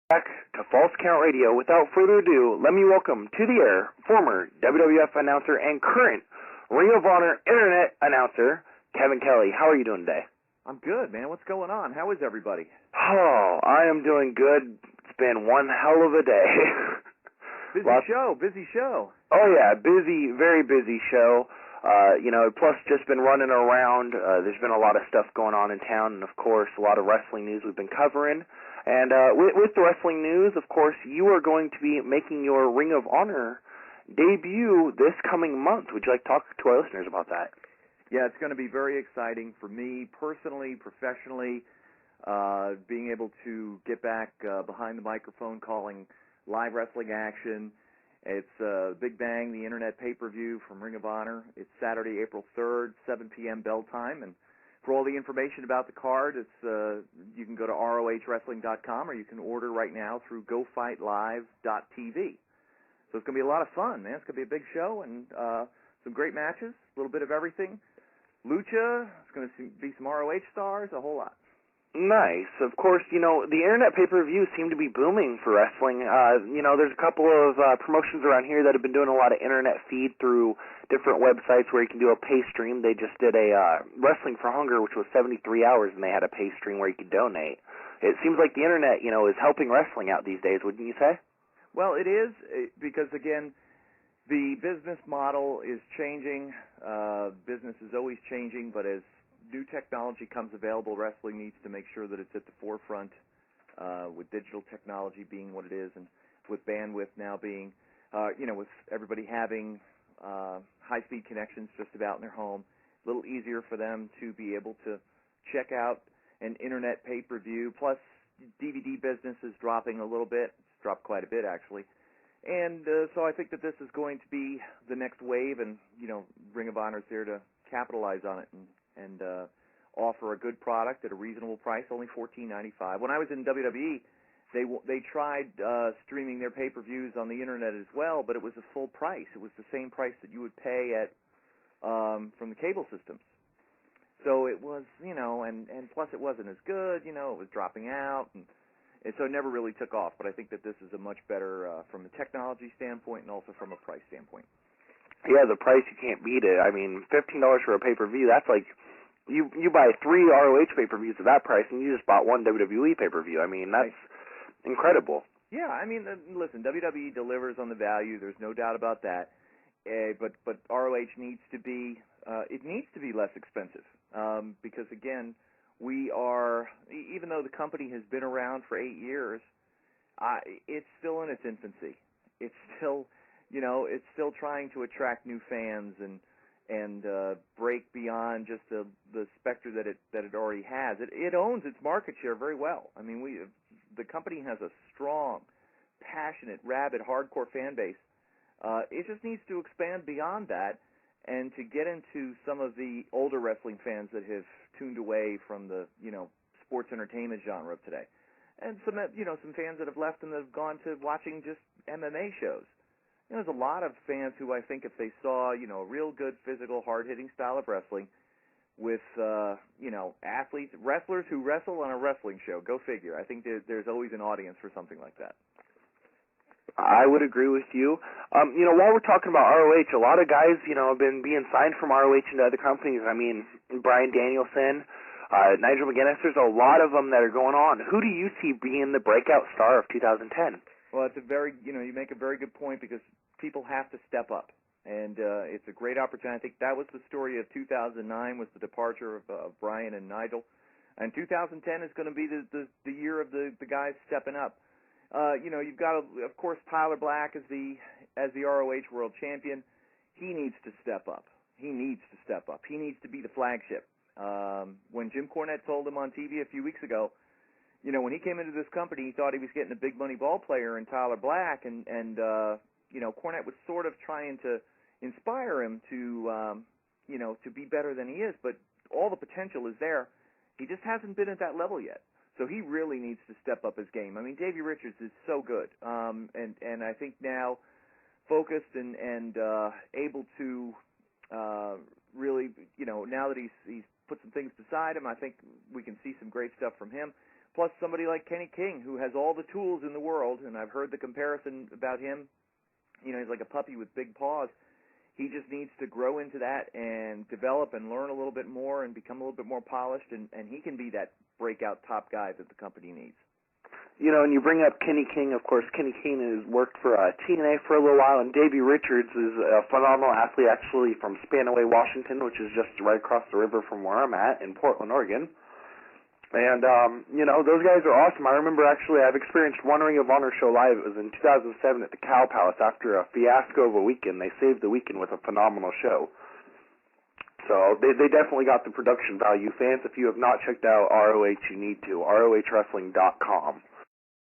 Back to False Count Radio. Without further ado, let me welcome to the air former WWF announcer and current Ring of Honor Internet announcer, Kevin Kelly. How are you doing today? I'm good, man. What's going on? How is everybody? Oh, I am doing good. It's been one hell of a day. Busy show. Oh, yeah, busy, very busy show. Plus just been running around. There's been a lot of stuff going on in town, and, of course, a lot of wrestling news we've been covering. And with the wrestling news, of course, you are going to be making your Ring of Honor debut this coming month. Would you like to talk to our listeners about that? Yeah, it's going to be very exciting for me personally, professionally, being able to get back behind the microphone calling live wrestling action. It's Big Bang, the Internet pay-per-view from Ring of Honor. It's Saturday, April 3rd, 7 p.m. bell time. And for all the information about the card, it's you can go to rohwrestling.com or you can order right now through gofightlive.tv. So it's going to be a lot of fun, man. It's going to be a big show and some great matches, a little bit of everything. Lucha, it's going to be some ROH stars, a whole lot. Nice. Of course, the Internet pay-per-views seem to be booming for wrestling. There's a couple of promotions around here that have been doing a lot of Internet feed through different websites where you can do a pay stream. They just did a Wrestling for Hunger, which was 73 hours, and they had a pay stream where you could donate. It seems like the Internet, is helping wrestling out these days, wouldn't you say? Well, it is, because, again, the business model is changing. Business is always changing, but as new technology comes available, wrestling needs to make sure that it's at the forefront, with digital technology being what it is, and with bandwidth now being, with everybody having high-speed connections just about in their home, a little easier for them to be able to check out an Internet pay-per-view. Plus, DVD business is dropping a little bit. It's dropped quite a bit, actually. And so I think that this is going to be the next wave, and, Ring of Honor is there to capitalize on it and offer a good product at a reasonable price, only $14.95. When I was in WWE, they tried streaming their pay-per-views on the Internet as well, but it was a full price. It was the same price that you would pay at from the cable systems. So it was, and plus it wasn't as good, it was dropping out, and so it never really took off. But I think that this is a much better, from a technology standpoint and also from a price standpoint. Yeah, the price, you can't beat it. I mean, $15 for a pay-per-view, that's like, you buy 3 ROH pay-per-views at that price, and you just bought 1 WWE pay-per-view. I mean, that's incredible. Yeah, I mean, listen, WWE delivers on the value. There's no doubt about that. But ROH needs to be, it needs to be less expensive, because, again, we are, even though the company has been around for 8 years, it's still in its infancy. It's still, it's still trying to attract new fans and break beyond just the specter that it already has. It owns its market share very well. I mean, the company has a strong, passionate, rabid, hardcore fan base. It just needs to expand beyond that and to get into some of the older wrestling fans that have tuned away from the, sports entertainment genre of today. And some fans that have left and have gone to watching just MMA shows. There's a lot of fans who I think if they saw, a real good physical, hard-hitting style of wrestling with, athletes, wrestlers who wrestle on a wrestling show, go figure. I think there's always an audience for something like that. I would agree with you. While we're talking about ROH, a lot of guys, have been being signed from ROH into other companies. I mean, Bryan Danielson, Nigel McGuinness, there's a lot of them that are going on. Who do you see being the breakout star of 2010? Well, it's a very, you make a very good point because people have to step up, and it's a great opportunity. I think that was the story of 2009 was the departure of Bryan and Nigel, and 2010 is going to be the year of the guys stepping up. You've got, of course, Tyler Black as the ROH World Champion. He needs to step up. He needs to be the flagship. When Jim Cornette told him on TV a few weeks ago, when he came into this company, he thought he was getting a big money ball player in Tyler Black, and Cornette was sort of trying to inspire him to be better than he is, but all the potential is there. He just hasn't been at that level yet. So he really needs to step up his game. I mean, Davey Richards is so good, and I think now focused and able to really, now that he's put some things beside him, I think we can see some great stuff from him. plus somebody like Kenny King, who has all the tools in the world, and I've heard the comparison about him. You know, he's like a puppy with big paws. He just needs to grow into that and develop and learn a little bit more and become a little bit more polished, and he can be that breakout top guy that the company needs. You know, and you bring up Kenny King. Of course, Kenny King has worked for TNA for a little while, and Davey Richards is a phenomenal athlete, actually from Spanaway, Washington, which is just right across the river from where I'm at in Portland, Oregon. And, you know, those guys are awesome. I remember, actually, I've experienced one Ring of Honor show live. It was in 2007 at the Cow Palace after a fiasco of a weekend. They saved the weekend with a phenomenal show. So they definitely got the production value. Fans, if you have not checked out ROH, you need to. ROHWrestling.com.